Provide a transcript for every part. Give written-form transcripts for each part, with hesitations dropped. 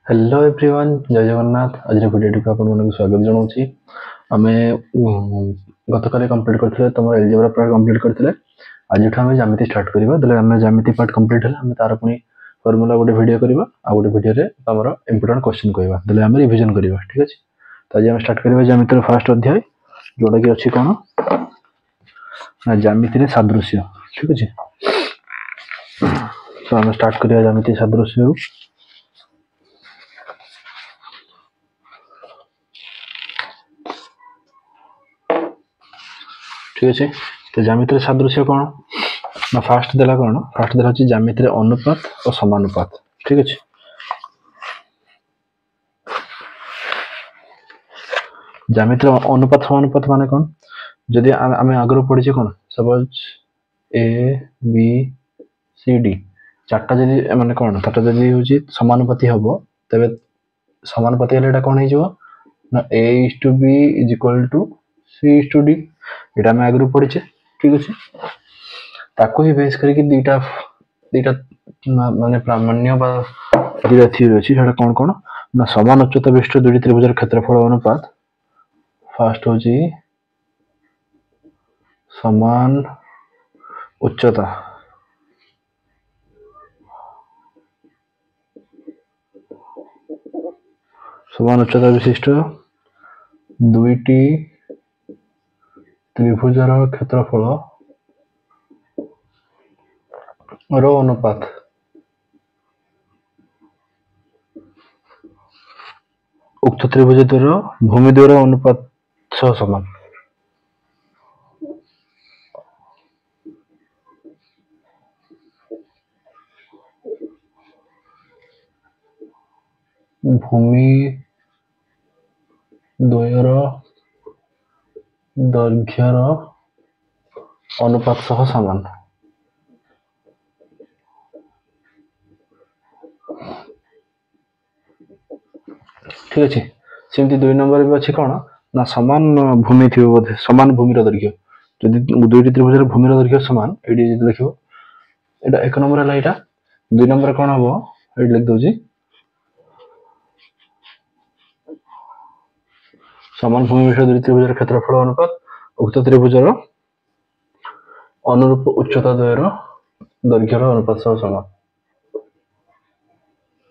Hello everyone जय जगन्नाथ आज video को आपको स्वागत जनाऊँ आम गत काली कंप्लीट करते तुम एलजेब्रा पार्ट कंप्लीट करते आज आम ज्यामिति स्टार्ट करवा आम ज्यामिति पार्ट कंप्लीट है आम तार पुणी फॉर्मूला गोटे वीडियो करवा आ गोटे वीडियो तुम इंपोर्टेंट क्वेश्चन कहवा आम रिविजन करवा ठीक अच्छे। तो आज आम स्टार्ट करवा ज्यामितिर फर्स्ट अध्याय जोटा कि अच्छी कौन ना ज्यामिति सादृश्य ठीक अच्छे। तो आम स्टार्ट करवा ज्यामिति सादृश्य ठीक अच्छे। तो ज्यामिति सादृश्य कौन ना फास्ट देला कौन फास्ट देला ज्यामिति अनुपात और समानुपात ठीक अच्छे। ज्यामिति अनुपात समानुपात माने कौन जदि आम आगर पढ़ी कौन suppose A B C D चार्टा जदि माने कौन चार्टा जदि हूँ समानुपाती हम तेरे समानुपाती हेल्ला कौन हो A is to B is equal to C is to D यहाँ आम आगे पढ़ीचे ठीक अच्छे। ताको ही बेस करके दीटा दीटा माने प्रामाण्य दीटा थ्योरी अच्छी कौन कौन ना समान उच्चता विशिष्ट दुईटी त्रिभुज क्षेत्रफल अनुपात फास्ट हूँ समान उच्चता समान उच्चता विशिष्ट दुईटी त्रिभुजार क्षेत्रफल रो अनुपात उक्त त्रिभुज द्वारा भूमि द्वारा अनुपात सह समान भूमि द्वयर दैर्घ्यर अनुपात सह समान ठीक अच्छे। सेमती दुई नंबर भी अच्छी कौन ना समान भूमि थी बोधे समान भूमि दैर्घ्य जदि दुईटी त्रिभुज भूमि दैर्घ्य समान ये देख यहाँ एक नंबर है यहाँ दुई नंबर कौन हम ये लिख दूसरी समान भूमि विषय दुई त्रिभुज क्षेत्रफल अनुपात उक्त त्रिभुजर अनुरूप उच्चता द्वयर दैर्घ्यर अनुपात सह समान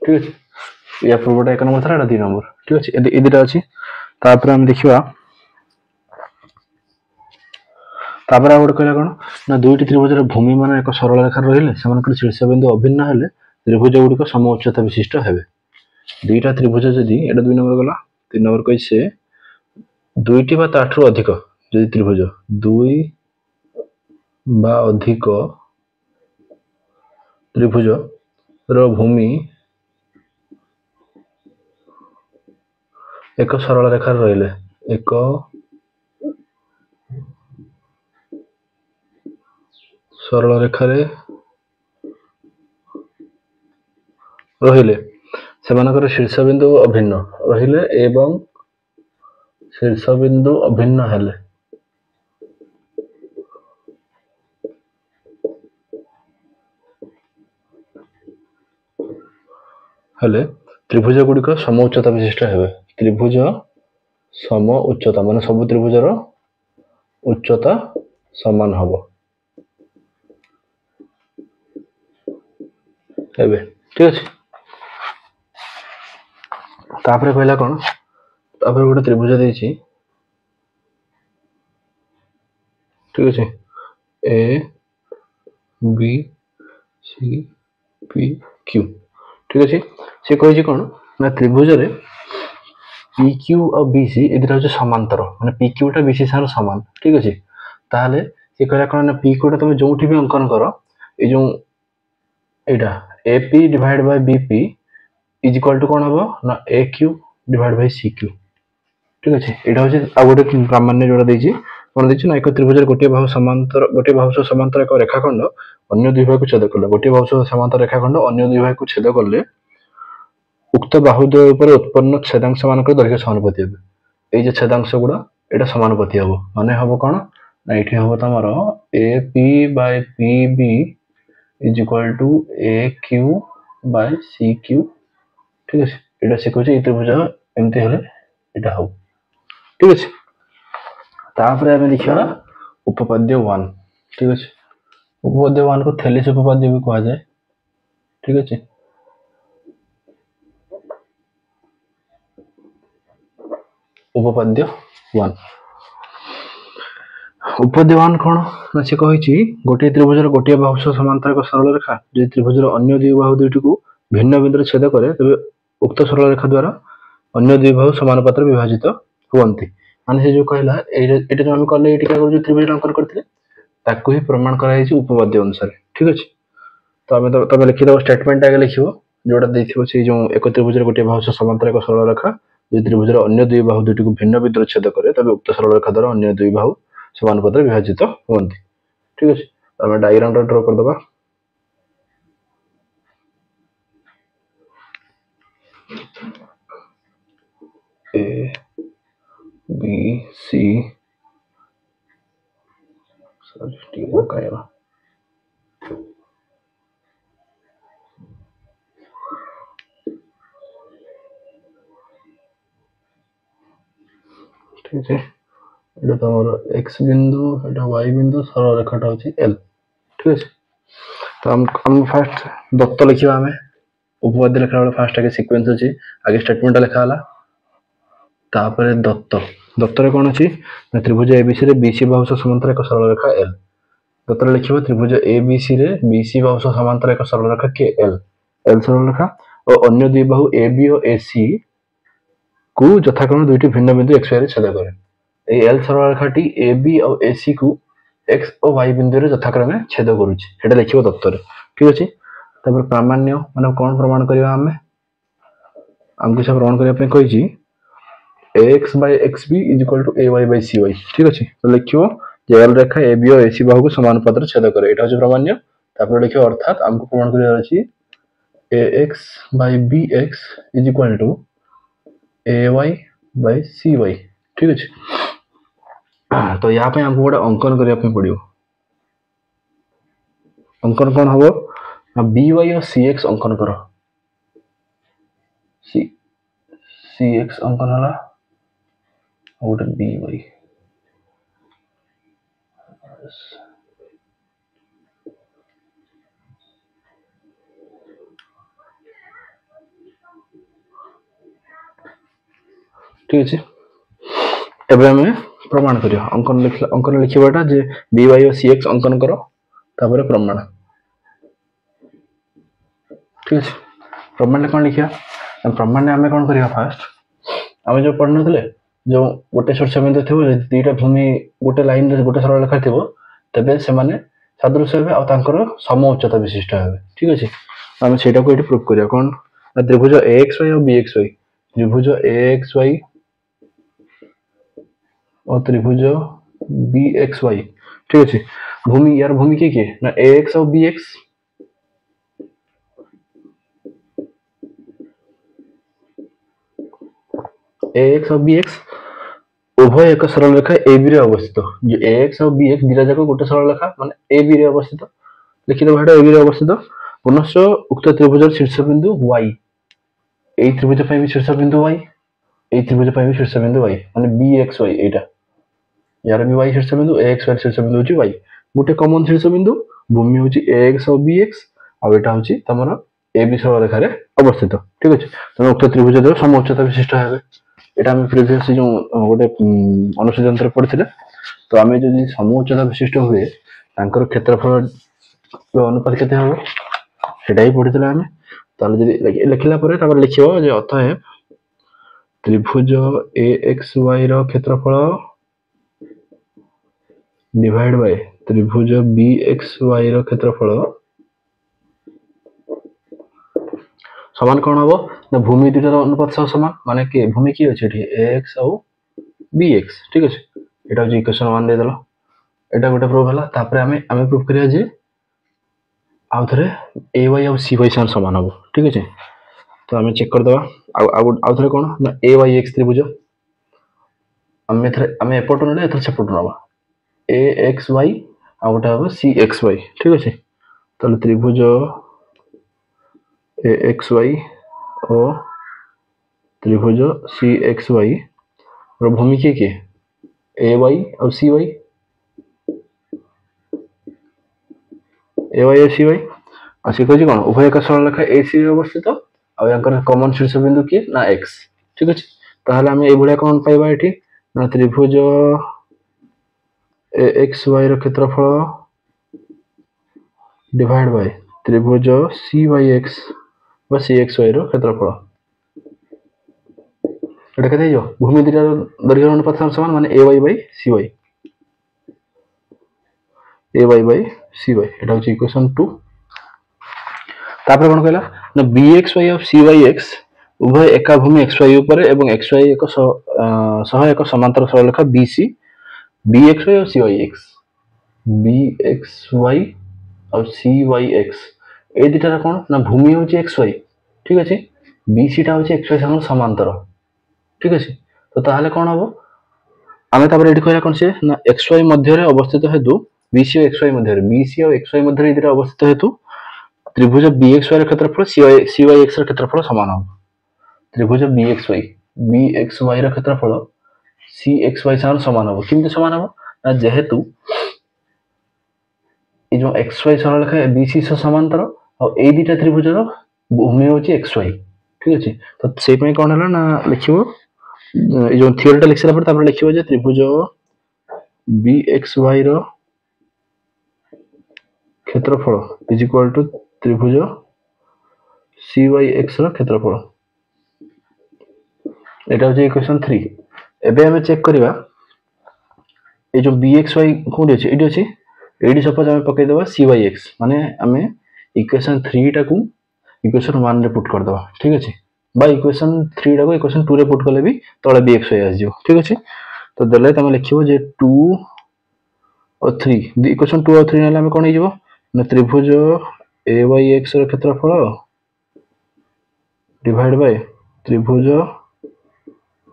ठीक अच्छे। या पूर्वटा एक नंबर था दुई नंबर ठीक अच्छे ये दुटा अच्छी आम देखा गोटे कहला कौन ना दुईटी त्रिभुजर भूमि मान एक सरल रेखा रही से शीर्षबिंदु अभिन्न हेले त्रिभुज गुड़िक सम उच्चता विशिष्ट हेबे दुईटा त्रिभुज जदि एटा दुई नंबर गला तीन नंबर कही से दुईटी बा ताठू अधिक जदि त्रिभुज दुई बा अधिक त्रिभुज रो भूमि एक सरल रेखा रहिले एक सरल रेखा रहिले सेमानकर शीर्षबिंदु अभिन्न रहिले एवं शीर्षबिंदु अभिन्न हेले त्रिभुज गुड़िक सम उच्चता विशिष्ट हेबे त्रिभुज सम उच्चता माने सब त्रिभुजर उच्चता समान हम हेबे ठीक अच्छे। तापर कहला कौन तापर गोटे त्रिभुज देछि ठीक अच्छे A B C P Q ठीक अच्छे। सी कही कौन ना त्रिभुज पी क्यू और बी सी ये हूँ समांतर माने पी क्यूटा बी सी सार सामान ठीक अच्छे। ताहले सी कहला कौन ना पी क्यूटा तुम जो भी अंकन कर ये जो एटा A P divide by B P is equal to कौन हम ना A Q divide by C Q ठीक अच्छे। यहाँ हूँ आ गोटे प्रामाण्य जोड़ा देछि कौन देछि ना एक त्रिभुज गोटे बाहु समांतर गोटे बाहु सह समांतर एक रेखाखंड अन्य दुई बाहु को छेद कले गोटे बाहु सह समांतर रेखाखंड अन्य दुई बाहु को छेद कले उक्त बाहुद्वय उपर उत्पन्न छेदांश मानक दैर्घ्य समानुपाती हे ये छेदांश गुड़ा यहाँ समानुपाती हम माने हम कौन ना ये हम तुम A P by P B is equal to A Q by C Q ठीक है। एटा से कहूची ए त्रिभुज एमती हेले एटा हो ठीक अछि तापर हमें लिखिबा उपपाद्य 1 ठीक अछि उपपाद्य 1 को थेलिस उपपाद्य भी कहा जाए ठीक अछि उपपाद्य 1 उपपाद्य 1 कोन ना से कहिछि गोटे त्रिभुजर गोटे बाहु सह समांतर एक सरल रेखा जे त्रिभुजर अन्य दुई बाहु दुईटी को भिन्न बिंदु छेद करे तबे उक्त सरल रेखा द्वारा अन्य दुई बाहु समानुपातर विभाजित हुअन्ति माने से जो कहला एटा जो हम करले एटी का जो त्रिभुज अंकन करथिले ताकू ही प्रमाण करा हिची उपपाद्य अनुसार ठीक अछि तो हमें तो तबे लिखि दो स्टेटमेंट आगे लिखिबो जोटा देथिबो से जो एक त्रिभुजर गोटे बाहु सह समांतर एक सरल रेखा जे त्रिभुजर अन्य दुई बाहु दुईटी को भिन्न बिंदु छेद करे तबे उक्त सरल रेखा द्वारा अन्य दुई बाहु समानुपातर विभाजित हुअन्ति ठीक अछि हमें डायग्राम ड्रा कर दबा ए बी सी सॉरी ठीक है कायरा ठीक है एटा तमरो x बिंदु एटा y बिंदु सरल रेखाटा होची l ठीक है तो हम फर्स्ट दत्त लिखिबा हमें उपपाद्य लिखला वाला फर्स्ट आगे सीक्वेंस अछि आगे स्टेटमेंट लिखा हला तापर दत्त दत्त रे कोन अछि त्रिभुज एबीसी रे बीसी बाहु सह समांतर एक सरल रेखा l दत्त रे लिखिबो त्रिभुज एबीसी रे बीसी बाहु सह समांतर एक सरल रेखा के l सरल रेखा और अन्य दुई बाहु एबी और एसी को यथाक्रम दुईटी भिन्न बिंदु x y रे छेद करे ए एल सरल रेखाटी एबी और एसी को x और y बिंदु रे यथाक्रमे छेद करूची एटा देखिबो दत्त रे ठीक अछि तबर प्रामाण्य माने कोन प्रमाण करिवा हमके सब प्रमाण करिया पे कहि छी ax by xb = ay by cy ठीक अछि तो लिखिबो जे एल रेखा एबी और एसी बाहु को समानुपातर छेद करे एटा अछि प्रामाण्य तापर लिखिबो अर्थात हमको प्रमाण करिया अछि ax by bx = ay by cy ठीक अछि तो यहाँ पे हमको गोटे अंकन करिया पे पड़ियो अंकन कोन हबो by और cx अंकन करो cx अंकन हला और by ठीक अछि एबे हमें प्रमाण करियो अंकन लिखिबाटा जे by और cx अंकन करो तापर प्रमाण ठीक अछि प्रमाण कोन लिखिया प्रमाण हमें कोन करिया फर्स्ट हमें जो पढ़न थले जो गोटे शीर्ष बिंदु थिबो दुईटा भूमि गोटे लाइन रे गोटे सरल रेखा थिबो तबे से माने सादृश्य हेबे आ तांकर सम उच्चता विशिष्ट हेबे ठीक अछि हमें सेटा को एठी प्रूफ करिया कोन त्रिभुज axy और bxy त्रिभुज axy और त्रिभुज bxy ठीक अछि भूमि यार भूमि के ना ax और bx ax और bx उभय एक सरल रेखा AB रे अवस्थित जो ax और bx दिरा जाको गोटे सरल रेखा माने AB रे अवस्थित लिखित भाटा AB रे अवस्थित पुनश्च उक्त त्रिभुजर शीर्ष बिंदु y ए त्रिभुज पय भी शीर्ष बिंदु y ए त्रिभुज पय भी शीर्ष बिंदु y माने bxy एटा यार भी y शीर्ष बिंदु ax y शीर्ष बिंदु होची y गोटे कॉमन शीर्ष बिंदु भूमि होची ax और bx आ एटा होची तमरो AB सरल रेखा रे अवस्थित ठीक अछि त उक्त त्रिभुज द्वारा सम उच्चता विशिष्ट हेबे एटा हम प्रीवियस जो गोटे अनुसूची यंत्र पढ़िथिले तो हमें जदि सम उच्चता विशिष्ट हुए तांकर क्षेत्रफल अनुपात केते हो सेटा ही पढ़िथिले हमें ताले जदि लिखला परे तापर लिखियो जे अतः त्रिभुज axy रो क्षेत्रफल डिवाइड बाय त्रिभुज bxy रो क्षेत्रफल समान कोन हबो ना भूमि दुटर अनुपात सह समान माने के भूमि की अछि एठी ax और bx ठीक अछि एटा जे इक्वेशन 1 दे देलो एटा गोटे प्रूफ हला तापर हमें प्रूफ करिया जे आ थरे ay और cy समान हबो ठीक अछि तो हमें चेक कर दबा आ थरे कोन ना ayx त्रिभुज हमें एपटो ने एथर सेपटो नबा axy आ गोटे हबो cxy ठीक अछि तले त्रिभुज axy और त्रिभुज सी एक्स वाई भूमि किए किए ए वाई और सी वाई ए वाई ए सी वाई और सी कह कौन उभय एक सरलरेखा ए सी अवस्थित और कमन शीर्षबिंदु किए ना एक्स ठीक अच्छे ताहले आम ये कौन पाइबा ये ना त्रिभुज ए एक्स वाई क्षेत्रफल डिवाइड बाय त्रिभुज सी वाई एक्स बा सी एक्स वाई क्षेत्रफल এটা কেতে হইব ভূমি দুইটার দৈর্ঘ্যের অনুপাত সমান মানে A Y by C Y এটা হচ্ছে ইকুয়েশন 2 তারপরে কোন কইলা না bx y অফ cyx উভয় একা ভূমি xy উপরে এবং xy এক সহ এক সমান্তর সরলরেখা bc bxy of cyx bxy of cyx এই দুইটার কোন না ভূমি হচ্ছে xy ঠিক আছে bc টা হচ্ছে xy সঙ্গে সমান্তর ঠিক আছে তো তাহলে কোন হবে আমি তারপরে এটি কইলা কোন সে না xy মধ্যে অবস্থিত হেতু bc ও xy মধ্যে bc ও xy মধ্যে এই দুটো অবস্থিত হেতু त्रिभुज bxy এর ক্ষেত্রফল cyx এর ক্ষেত্রফল সমান হবে त्रिभुज bxy এর ক্ষেত্রফল cxy সমান হবে কিন্তু সমান হবে না যেহেতু এই যে xy সরলরেখা bc সহ সমান্তর আর এই দুইটা ত্রিভুজের ভূমি হচ্ছে xy ঠিক আছে তো সেই পই কোন হলো না লিখিবো এই যে থিওরিটা লিখছিলা পরে তারপরে লিখিবো যে ত্রিভুজ bxy র ক্ষেত্রফল ইজ ইকুয়াল টু त्रिभुज cyx ର ক্ষেত্রফল এটা হচ্ছে ইকুয়েশন 3 এবে আমি চেক করিবা এই যে bxy কোন আছে এটি আছে এটি সপোজ আমি পকাই দেবা cyx মানে আমি ইকুয়েশন 3 টাকু ইকুয়েশন 1 রে পুট कर দেবা ঠিক আছে বা ইকুয়েশন 3 টাকু ইকুয়েশন 2 রে পুট করলে भी তলে bxy আসিও ঠিক আছে তো দেলে তুমি লিখিবো যে 2 और 3 ইকুয়েশন 2 और 3 নেলে আমি কোন হই যাব না त्रिभुज ayx ର ক্ষেত্রফল डिवाइड बाय त्रिभुज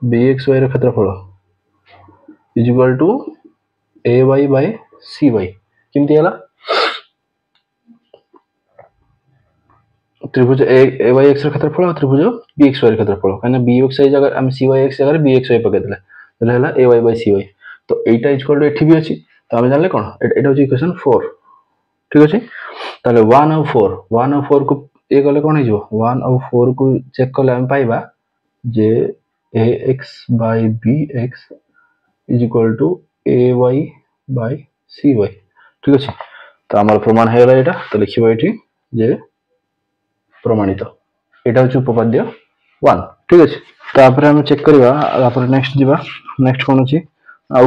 bxy ର ক্ষেত্রফল is equal to ay by cy किमती हला त्रिभुज ayx ର ক্ষেত্রফল और त्रिभुज bxy ର ক্ষেত্রফল কারণ bxy জায়গা আমি cyx জায়গা bxy পকাই দিলে তাহলে হলা ay बाय cy তো এইটা ইজ ইকুয়াল টু এठी भी अछि তো আমি জানলে কোন এটা হচ্ছে ইকুয়েশন 4 ঠিক আছে তাহলে 1 और 4 को ए গলে কোন হই যাব 1 और 4 को চেক করলে আমি পাইবা যে ax by bx is equal to ay by cy ঠিক আছে তো আমার প্রমাণ হয়ে গেল এটা তো লিখিবা এটি যে প্রমাণিত এটা হচ্ছে উপপাদ্য 1 ঠিক আছে তারপরে আমি চেক করিবা তারপরে নেক্সট দিবা নেক্সট কোন আছে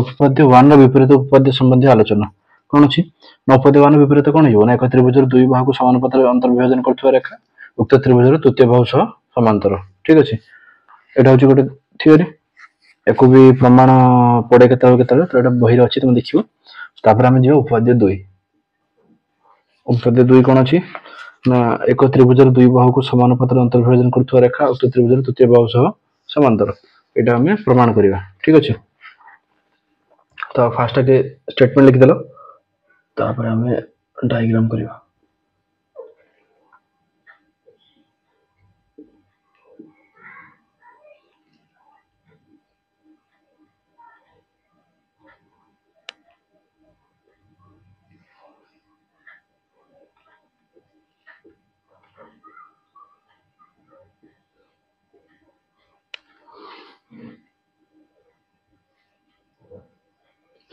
উপপাদ্য 1 ର বিপরীত উপপাদ্য সম্বন্ধে আলোচনা কোন আছে উপপাদ্য 1 ର বিপরীত কোন হইব না এক ত্রিভুজের দুই বাহুকে সমানুপাତରେ অন্তর্বিভাজন করুଥିବା রেখা উক্ত ত্রিভুজের তৃতীয় বাহু সহ সমান্তর ঠিক আছে এটা হচ্ছে গোটে থিওরি একু भी প্রমাণ পড়ে কেতবে তো এটা বহির আছে তুমি দেখিও তারপরে আমি যাব উপপাদ্য 2 উপপাদ্য 2 কোন আছে না এক ত্রিভুজের দুই বাহুকে সমানুপাତରେ অন্তর্বিভাজন করুଥିବା রেখা উক্ত ত্রিভুজের তৃতীয় বাহু সহ সমান্তর এটা আমি প্রমাণ করিবা ঠিক আছে তো ফার্স্ট আগে স্টেটমেন্ট লিখি দেলো তারপরে আমি ডায়াগ্রাম করিবা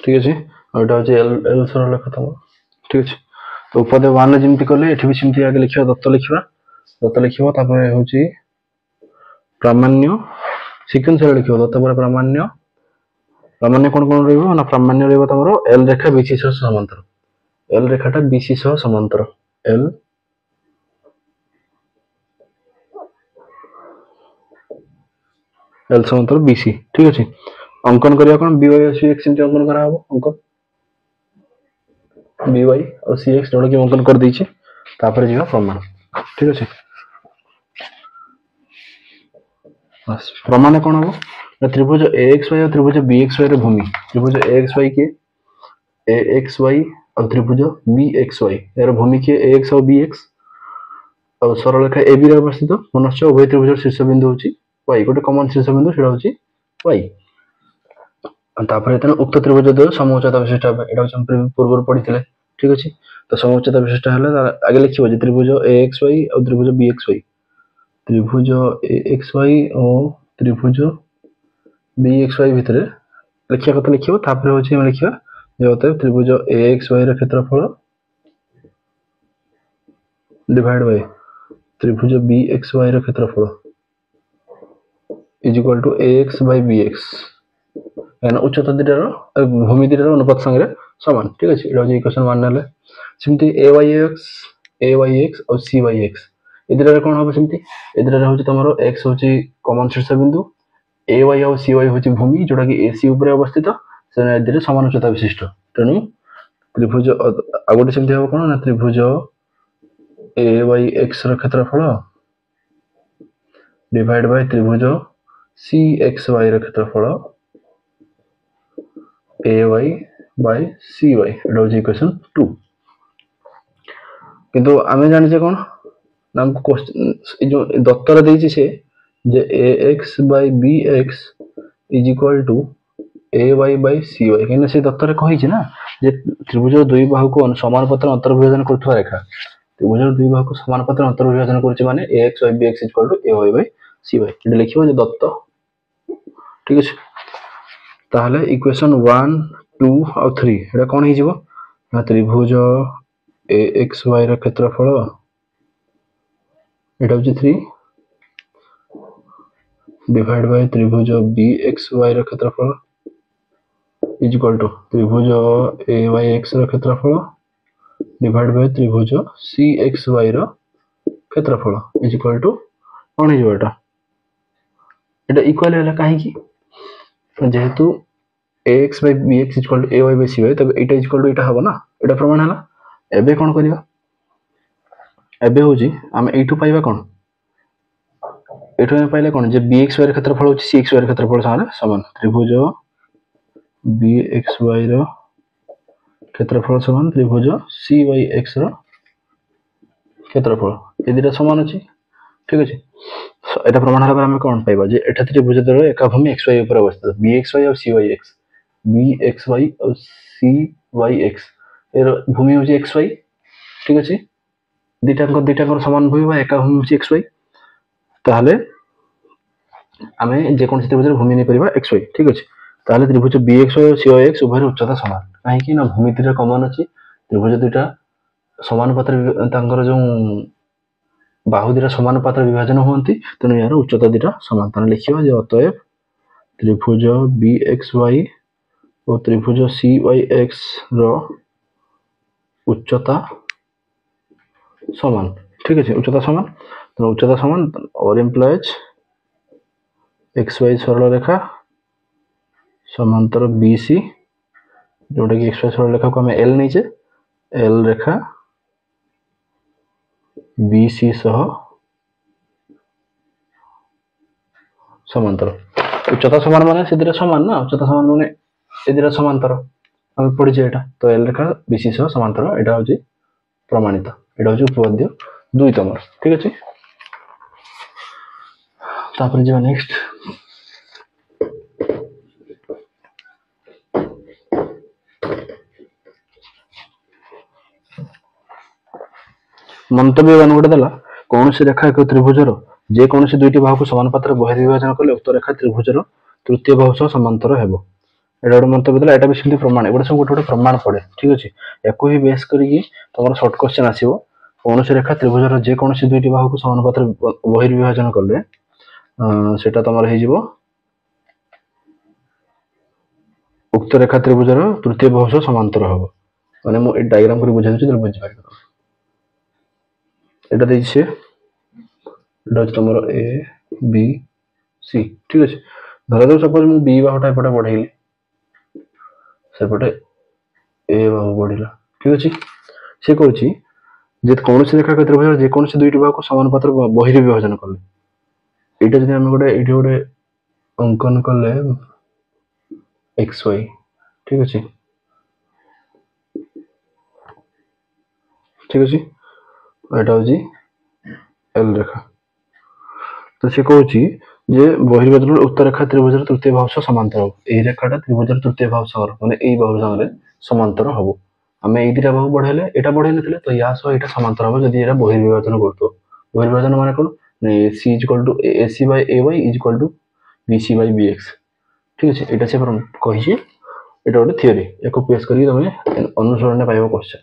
ঠিক আছে ওটা হচ্ছে এল সরলরেখা তম ঠিক আছে তো উপপাদ্য 1 রে যেমতি করলে এଠି भी সেমতি আগে লিখিবা দত্ত লিখিবা তারপরে হচ্ছে প্রামাণ্য সিকোয়েন্স রে লিখিবা দত্ত পরে প্রামাণ্য কোন কোন রইব না প্রামাণ্য রইব তোমার এল রেখা বিসি সহ সমান্তর এল রেখাটা বিসি সহ সমান্তর এল সমান্তর বিসি ঠিক আছে অঙ্কন করিয়া কোন বিওয়াই আর সিএক্স এমতি অঙ্কন করা হবে অঙ্কন বিওয়াই আর সিএক্স जोड़ के অঙ্কন कर দেইছি তারপরে যাও প্রমাণ ঠিক আছে বাস প্রমাণে কোন হবে না ত্রিভুজ axy और त्रिभुज bxy র ভূমি ত্রিভুজ axy के axy और त्रिभुज bxy এর ভূমি के ax और bx और सरलरेखा ab रे अवस्थित मनस्य उभय त्रिभुज शीर्षबिंदु होची y गोटे कॉमन शीर्षबिंदु सेटा होची y तापर एतन उक्त त्रिभुज द्वय समउच्चता विशिष्ट है एटा हम पूर्व पढ़िथिले ठीक अछि तो समउच्चता विशिष्ट हले आगे लिखिबो जे त्रिभुज axy और त्रिभुज bxy त्रिभुज axy और त्रिभुज bxy भितरे लिखिया कत लिखिबो तापर होची हम लिखिबा जे होते त्रिभुज axy ର क्षेत्रफल डिवाइड बाय त्रिभुज bxy ର क्षेत्रफल is equal to ax by bx यानी उच्चता दिटार भूमि दिटार अनुपात संगे समान ठीक अछि एटा जे इक्वेशन 1 नेले सिमती ayx और cyx इदिरा कोन होबे सिमती इदिरा होची तमरो x होची कॉमन शीर्ष बिंदु ay और cy होची भूमि जोटा कि ac ऊपर अवस्थित से इदिरे समान उच्चता विशिष्ट तेनु त्रिभुज आगोटे सिमती हो कोन ना त्रिभुज ayx ର क्षेत्रफल डिवाइड बाय त्रिभुज cxy ର क्षेत्रफल ay by cy एटा होची इक्वेशन 2 किंतु आमे जानि जे कोन नाम क्वेश्चन जो दत्तर देछि से जे ax by bx is equal to ay by cy केने से दत्तर कहि छै ना जे त्रिभुज दुई बाहु को समान पत्र अंतर्विभाजन करथवा रेखा त्रिभुज दुई बाहु को समान पत्र अंतर्विभाजन करछि माने ax by bx is equal to ay by cy एटा लिखिबो जे दत्त ठीक अछि ताहले इक्वेशन 1 2 और 3 एटा कोन हि जिवो ना त्रिभुज axy ର क्षेत्रफल एटा होची 3 डिवाइड बाय त्रिभुज bxy ର क्षेत्रफल इज इक्वल टू त्रिभुज ayx ର क्षेत्रफल डिवाइड बाय त्रिभुज cxy ର क्षेत्रफल इज इक्वल टू कोन हि जिवो एटा इक्वल हैला काहे की जेहेतु ax by bx is equal to ay by cy तब एटा is equal to एटा हबो ना एटा प्रमाण हला एबे कोन करियो एबे होजी हम एटू पाइबा कोन एटू हम पाइले कोन जे bxy ର क्षेत्रफल होची cxy ର क्षेत्रफल समान त्रिभुज bxy ର क्षेत्रफल समान त्रिभुज cyx ର क्षेत्रफल ए दिटा समान अछि ठीक अछि एटा प्रमाण हला पर हम कोन पाइबा जे एटा त्रिभुज द्वय एका भूमि xy ऊपर अवस्थित bxy और bxy और cyx एर भूमि होची xy ठीक अछि दिटा समान भूमि बा एका भूमि होची xy ताहले आमे जे कोन त्रिभुज भूमि नै परिबा xy ठीक अछि ताहले त्रिभुज bxy और cyx उभय उच्चता समान काहे कि ना भूमि दिटा कॉमन अछि त्रिभुज दुटा समान पत्र तांकर जो बाहु दिटा समान पत्र विभाजन होंती तनु यार उच्चता दिटा समान तने लिखिबा जे अतएव त्रिभुज bxy और त्रिभुज cyx रो उच्चता समान ठीक है उच्चता समान तो उच्चता समान और इम्प्लाइज xy सरल रेखा समांतर bc जोटा कि xy सरल रेखा को हमें l नहीं छे l रेखा bc सह समांतर उच्चता समान माने सिधरे समान ना उच्चता समान माने एदिरा समांतर हम पढ़ि जे एटा तो l रेखा bc सह समांतर एटा होची प्रमाणित एटा होची उपपाद्य 2 तमर ठीक अछि तापर जे नेक्स्ट मंतव्य बनगुडे दला कौन सी रेखा एक त्रिभुजर जे कौन सी दुईटी बाहु को समानुपातर बहिर्विभाजन कले उक्त रेखा त्रिभुजर तृतीय बाहु सह समांतर हेबो एटा गोटे मंतव्य दला एटा भी सिंधी प्रमाण एगुडा सब गोटे प्रमाण पड़े ठीक अछि एको ही बेस करिकि तमरो शॉर्ट क्वेश्चन आसीबो कौन सी रेखा त्रिभुजर जे कौन सी दुईटी बाहु को समानुपातर बहिर्विभाजन कले सेटा तमरो हे जिवो उक्त रेखा त्रिभुजर तृतीय बाहु सह समांतर हेबो माने मु ए डायग्राम करि बुझाइ छि बुझि पाइबो एटा देछि एटा तमरो ए बी सी ठीक अछि धरा दो सपोज मु बी बाहुटा एपटे बढ़ेइली सेपटे ए बाहु बढ़िला ठीक अछि से कहूची जे कौन सी रेखा त्रिभुज जे कौन सी दुईटी बाहु को समानुपातर बहिर्विभाजन कले एटा जदि हम गोटे अंकन कले xy ठीक अछि एटा होची l रेखा तो से कहूची जे बहिर्वेदन उत्तर रेखा त्रिभुज तृतीय बाहु सह समांतर हम यही रेखाटा त्रिभुज तृतीय बाहु सह माने यही बाहु संगे समांतर हम आम ये दुटा बाहु बढ़ेले यहाँ बढ़े ना तो या सह यहाँ समांतर हम जब यहाँ बहिर्विभाजन करते बहिर्विभाजन माने कौन C is equal to A C by A Y is equal to B C by B X ठीक अच्छे यहाँ से कही এটা ଗୋଟେ থিওরি ୟାକୁ ବେସ୍ କରିକି ତମେ ଅନୁସରଣରେ ପାଇବ କ୍ୱେଶ୍ଚନ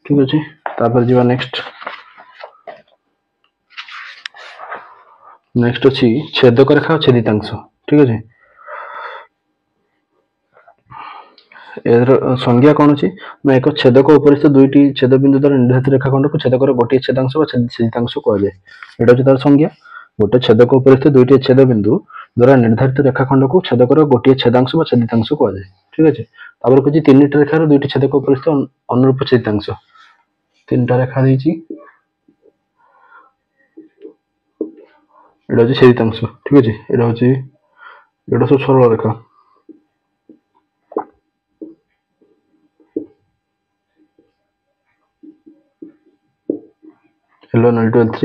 ଠିକ ଅଛି ତାପରେ ଯିବା ନେକ୍ସଟ ଅଛି ଛେଦକ ରେଖା ଆଉ ଛେଦିତାଂଶ ଠିକ ଅଛି ଏର ସଂଜ୍ଞା କ'ଣ ଅଛି ନା ଏକ ଛେଦକ ଉପରିସ୍ଥ ଦୁଇଟି ଛେଦ ବିନ୍ଦୁ ଦ୍ୱାରା ନିର୍ଦ୍ଧାରିତ ରେଖାଖଣ୍ଡକୁ ଛେଦକର ଗୋଟିଏ ଛେଦାଂଶ ବା ଛେଦିତାଂଶ କୁହାଯାଏ ଏଟା ହେଉଛି ତାର ସଂଜ୍ଞା ଗୋଟେ ଛେଦକ ଉପରିସ୍ଥ ଦୁଇଟି ଛେଦ ବିନ୍ଦୁ ଦ୍ୱାରା ନିର୍ଦ୍ଧାରିତ ରେଖାଖଣ୍ଡକୁ ଛେଦକର ଗୋଟିଏ ଛେଦାଂଶ ବା ଛେଦିତାଂଶ କୁହାଯାଏ ଠିକ ଅଛି ତାପରେ କହୁଛି ତିନିଟି ରେଖାର ଦୁଇଟି ଛେଦକ ଉପରିସ୍ଥ ଅନୁରୂପ ଛେଦିତାଂଶ ତିନିଟା ରେଖା ଦେଇଛି এটা হচ্ছে ছেদিতাংশ ঠিক আছে এটা হচ্ছে এটা সব সরল রেখা L1 L2 L3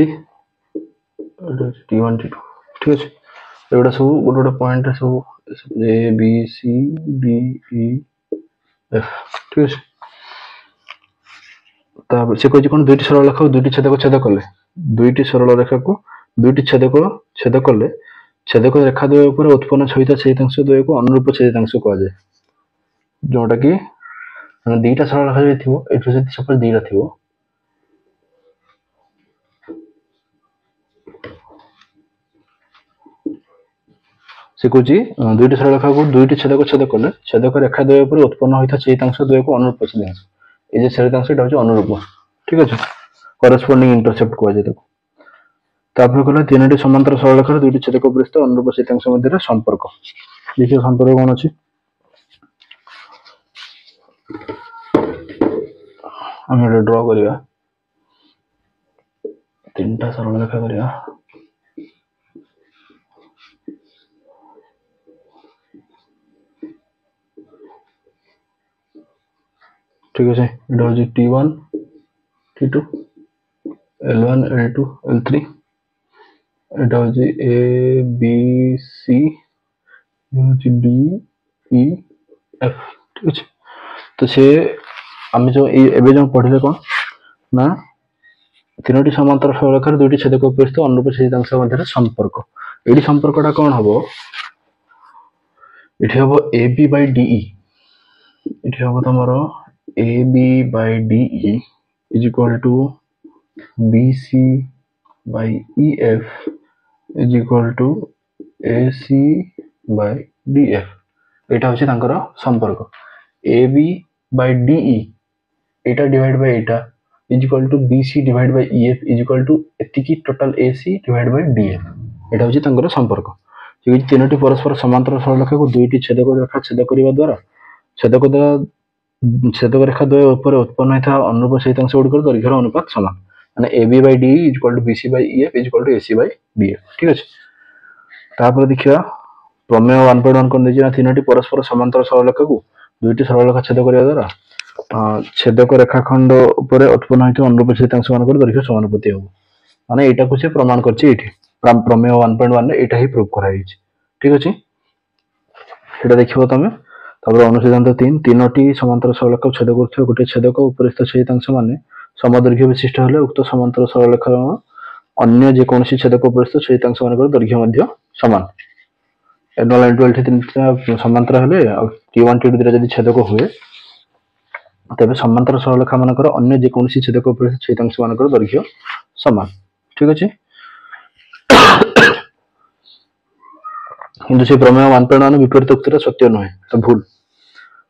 এটা হচ্ছে T1 T2 ঠিক আছে এগুলা সব গোটে গোটে পয়েন্ট সব A B C D E F ঠিক আছে তারপর সে কইছে কোন দুইটি সরল রেখা দুইটি ছেদক ছেদ করলে দুইটি সরল রেখাକୁ দুইটি ছেদক ছেদ করলে ছেদক রেখা দ্বয় উপরে উৎপন্ন ହୋଇଥିବା ଛେଦିତାଂଶ ଦ୍ୱୟକୁ ଅନୁରୂପ ଛେଦିତାଂଶ କୁହାଯାଏ ଯୋଉଟା କି ମାନେ ଦିଟା ସରଳ ରେଖା ଯଦି ଥିବ ଏଠୁ ଯଦି ସପୋଜ ଦିଟା ଥିବ ସେ କହୁଛି ଦୁଇଟି ସରଳ ରେଖାକୁ ଦୁଇଟି ଛେଦକ ଛେଦ କଲେ ଛେଦକ ରେଖା ଦ୍ୱୟ ଉପରେ ଉତ୍ପନ୍ନ ହୋଇଥିବା ଛେଦିତାଂଶ ଦ୍ୱୟକୁ ଅନୁରୂପ ଛେଦିତାଂଶ এই যে ଛେଦିତାଂଶ এটা হচ্ছে ଅନୁରୂପ ঠিক আছে করসপন্ডিং ইন্টারসেপ্ট କୁହାଯାଏ ତାକୁ ତାପରେ କହିଲା ତିନୋଟି ସମାନ୍ତର ସରଳ ରେଖାର ଦୁଇଟି ଛେଦକ ଉପରିସ୍ଥ ଅନୁରୂପ ଛେଦିତାଂଶ ମଧ୍ୟରେ ସମ୍ପର୍କ ଦେଖିବା ସମ୍ପର୍କ କ'ଣ ଅଛି ଆମେ এটা ଡ୍ର କରିବା ତିନିଟା ସରଳ ରେଖା କରିବା ঠিক আছে এটা হচ্ছে T1 T2 L1 L2 L3 এটা হচ্ছে A B C হচ্ছে D E F ঠিক আছে তো সে আমি যে ଏବେ ଯେଉଁ ପଢିଲେ କ'ଣ ନା ତିନୋଟି ସମାନ୍ତର ସରଳରେଖାର ଦୁଇଟି ଛେଦକ ଉପରିସ୍ଥ ଅନୁରୂପ ଛେଦିତାଂଶ ମଧ୍ୟରେ ସମ୍ପର୍କ ଏଠି ସମ୍ପର୍କଟା କ'ଣ ହବ ଏଠି ହବ AB by DE ଏଠି ହବ ତମର AB by DE is equal to BC by EF is equal to AC by DF এটা হচ্ছে তাଙ୍କର সম্পর্ক AB by DE এটা ডিভাইড বাই এটা is equal to BC divide by EF is equal to এতিকি total AC divide by DF এটা হচ্ছে তাଙ୍କର সম্পর্ক যে তিনটি পরস্পর সমান্তর সরলরেখাକୁ দুইটি ଛେଦକ ରେଖା ଛେଦ କରିବା ଦ୍ୱାରା ଛେଦକ ରେଖା ଦ୍ୱୟ ଉପରେ ଉତ୍ପନ୍ନ ହୋଇଥିବା ଅନୁରୂପ ଛେଦିତାଂଶ ଗୁଡ଼ିକର ଦୈର୍ଘ୍ୟର ଅନୁପାତ ସମାନ ମାନେ AB by DE is equal to BC by EF is equal to AC by DF ঠিক আছে ତାପରେ ଦେଖିବା ପ୍ରମେୟ 1.1 କ'ଣ ଦେଇଛି ନା ତିନୋଟି ପରସ୍ପର ସମାନ୍ତର ସରଳରେଖାକୁ ଦୁଇଟି ସରଳରେଖା ଛେଦ କରିବା ଦ୍ୱାରା ଛେଦକ ରେଖାଖଣ୍ଡ ଉପରେ ଉତ୍ପନ୍ନ ହୋଇଥିବା ଅନୁରୂପ ଛେଦିତାଂଶ ମାନଙ୍କର ଦୈର୍ଘ୍ୟ ସମାନୁପାତି ହେବ ମାନେ ଏଇଟାକୁ ସେ ପ୍ରମାଣ କରିଛି ଏଇଠି ପ୍ରମେୟ 1.1 ରେ ଏଇଟା ହିଁ ପ୍ରୁଭ୍ କରାଯାଇଛି ଠିକ ଅଛି এটা ଦେଖିବ ତମେ ତାପରେ ଅନୁସିଦ୍ଧାନ୍ତ 3 ତିନୋଟି ସମାନ୍ତର ସରଳରେଖା ଛେଦ କରୁଥିବା ଗୋଟିଏ ଛେଦକ ଉପରିସ୍ଥ ଛେଦିତାଂଶ ମାନେ ସମଦୈର୍ଘ୍ୟ ବିଶିଷ୍ଟ ହେଲେ ଉକ୍ତ ସମାନ୍ତର ସରଳରେଖାର ଅନ୍ୟ ଯେକୌଣସି ଛେଦକ ଉପରିସ୍ଥ ଛେଦିତାଂଶ ମାନଙ୍କର ଦୈର୍ଘ୍ୟ ମଧ୍ୟ ସମାନ L1 L2 L3 ତିନିଟା ସମାନ୍ତର ହେଲେ ଆଉ T1 T2 ରେ ଯଦି ଛେଦକ ହୁଏ ତେବେ ସମାନ୍ତର ସରଳରେଖା ମାନଙ୍କର ଅନ୍ୟ ଯେକୌଣସି ଛେଦକ ଉପରିସ୍ଥ ଛେଦିତାଂଶ ମାନଙ୍କର ଦୈର୍ଘ୍ୟ ସମାନ ଠିକ ଅଛି କିନ୍ତୁ ସେ ପ୍ରମେୟ 1.1 ବିପରୀତ ଉକ୍ତିର ସତ୍ୟ ନୁହେଁ ତ ଭୁଲ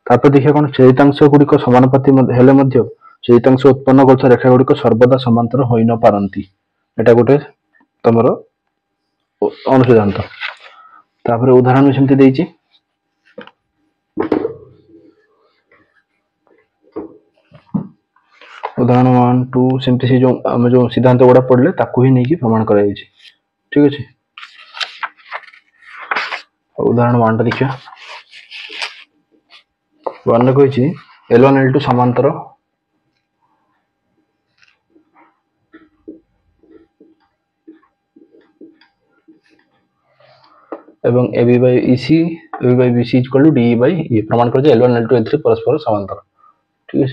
ତାପରେ ଦେଖିବା କ'ଣ ଛେଦିତାଂଶ ଗୁଡ଼ିକ ସମାନୁପାତି ହେଲେ ମଧ୍ୟ ଛେଦିତାଂଶ ଉତ୍ପନ୍ନ କରୁଥିବା ରେଖା ଗୁଡ଼ିକ ସର୍ବଦା ସମାନ୍ତର ହୋଇ ନ ପାରନ୍ତି ଏଟା ଗୋଟେ ତମର ଅନୁସିଦ୍ଧାନ୍ତ ତାପରେ ଉଦାହରଣ ବି ସେମିତି ଦେଇଛି ଉଦାହରଣ 1 2 ସେମିତି ସେ ଯେଉଁ ଆମେ ଯେଉଁ ସିଦ୍ଧାନ୍ତ ଗୁଡ଼ା ପଢ଼ିଲେ ତାକୁ ହିଁ ନେଇକି ପ୍ରମାଣ କରାଯାଇଛି ଠିକ ଅଛି ଉଦାହରଣ 1 ଟା ଦେଖିବା 1 ରେ କହିଛି L1 L2 ସମାନ୍ତର एवं AB by EC AB by BC equal to DE by E प्रमाण कर L1 L2 L3 परस्पर समांतर। ठीक है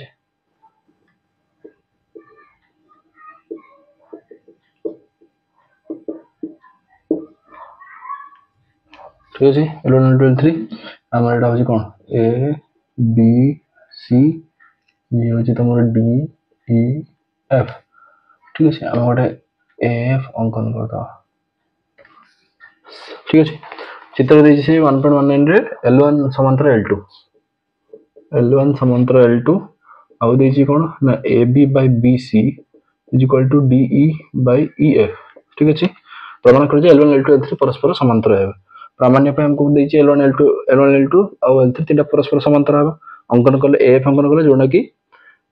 ठीक है L1 L2 L3 आमर एटा होची कोन A B C ये होची तमर D E F। ठीक है आम गोटे AF अंकन करता। ठीक है चित्र देछि से 1.19 रे L1 समांतर L2 समांतर L2 आउ देछि कोन ना AB by BC is equal to DE by EF। ठीक है प्रमाण कर L1 L2 L3 परस्पर समांतर है। प्रामाण्य पे हमको देछि L1 L2 आउ L3 तीनटा परस्पर समांतर है। अंकन करले AF अंकन करले जोना कि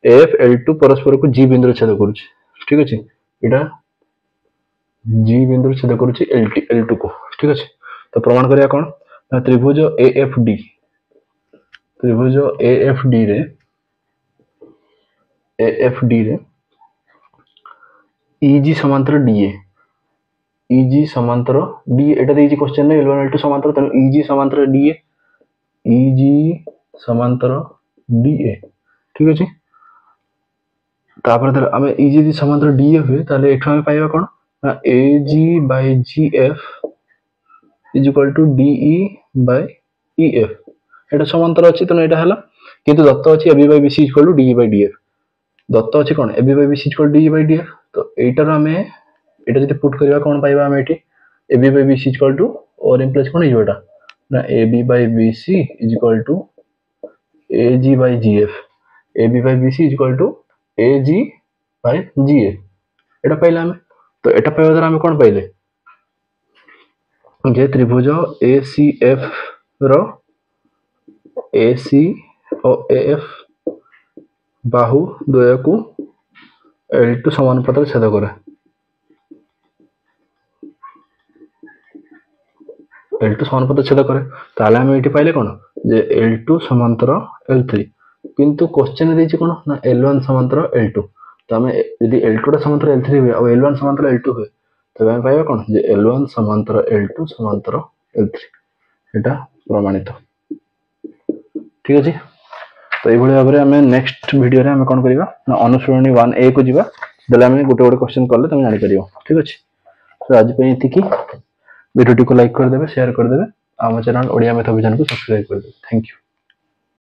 AF L2 परस्पर को G बिंदु छेद करूछि। ठीक है एटा G बिंदु छेद करूछि L2 को। ठीक है तो प्रमाण करिया कोन ना त्रिभुज AFD रे EG समांतर DA EG समांतर DA एटा देछि क्वेश्चन ने L1 L2 समांतर तनो EG समांतर DA EG समांतर DA। ठीक अछि तापर हमें EG समांतर DA हुए ताले एठो हम पाइबा कोन ना AG by GF is equal to DE by EF एटा समांतर अछि तनो एटा हला किंतु दत्त अछि AB by BC equal to DE by DF। दत्त अछि कोन AB by BC equal to DE by DF तो एटार हमें एटा जति पुट करबा कोन पाइबा हम एठी AB by BC equal to और इम्प्लाइज कोन हिजो एटा ना AB by BC is equal to AG by GF AB by BC is equal to AG by GF एटा पाइला हम तो एटा पाइबा द्वारा हम कोन पाइले जे त्रिभुज ACF रो AC और AF बाहु द्वय को L2 समानुपात छेद करे L2 समानुपात छेद करे ताले हम एठी पाइले कोन जे L2 समांतर L3 किंतु क्वेश्चन देछि कोन ना L1 समांतर L2 तो हमें यदि L2 टा समांतर L3 हुए और L1 समांतर L2 हुए तो हम पाइबा कोन जे L1 समांतर L2 समांतर L3 एटा प्रमाणित। ठीक अछि तो एभଳି भाबरे हमें नेक्स्ट वीडियो रे हमें कोन करिवा ना अनुसरणी 1A को जिवा दले हमें गोटे क्वेश्चन करले तुम जानि परियो। ठीक अछि तो आज पे इति की वीडियो को लाइक कर देबे शेयर कर देबे आम चैनल ओडिया मेथ विजन को सब्सक्राइब कर देबे। Thank you.